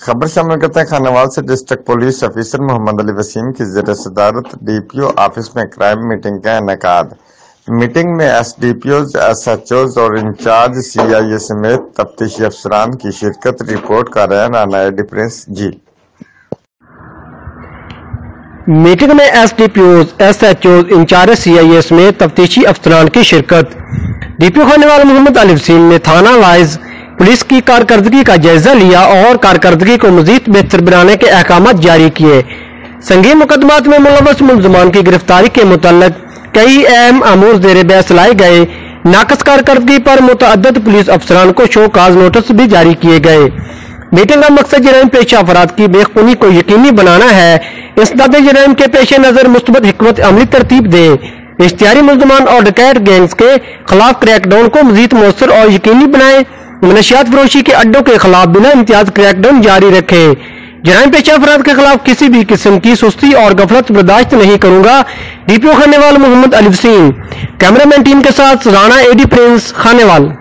خبر شامل کرتے ہیں خانوال سے district police officer Muhammad Ali Waseem کی زیر صدارت ڈی پی او آفس میں کرائم میٹنگ کا انعقاد۔ میٹنگ میں S D P Os, S H Os اور انچارج سی آئی اے سمیت تفتیشی افسران کی شرکت۔ رپورٹ کر رہے ہیں Rana Eddie prince ji. Meeting میں S D P Os, S H Os, incharge C I A سمیت تفتیشی افسران کی شرکت۔ D P O Khanewal Muhammad Ali Waseem نے تھانہ وائز پولیس کی کارکردگی کا جائزہ لیا اور کارکردگی کو مزید بہتر بنانے کے احکامات جاری کیے۔ سنگین مقدمات میں ملوث ملزمان کی گرفتاری کے متعلق کئی اہم امور زیر بحث لائے گئے۔ ناقص کارکردگی پر متعدد پولیس افسران کو شو کاز نوٹس بھی جاری کیے گئے۔ میٹنگ کا مقصد جرائم پیشہ افراد کی بے خونی کو یقینی بنانا ہے۔ انسداد جرائم کے پیش نظر مثبت حکمت عملی ترتیب دیں۔ اشتہاری ملزمان اور ڈکیت گینگز کے خلاف کریک ڈاؤن کو مزید مؤثر اور یقینی بنائیں۔ منشیات فروشی کے اڈوں کے خلاف بنا امتیاز کریک ڈاؤن جاری رکھیں۔ جرائم پیشہ افراد کے خلاف کسی بھی قسم کی سستی اور غفلت برداشت نہیں کروں گا۔ D P O Khanewal Muhammad Ali Wasim. Camera مین ٹیم کے ساتھ رانا ایڈی پرنس، خانوال۔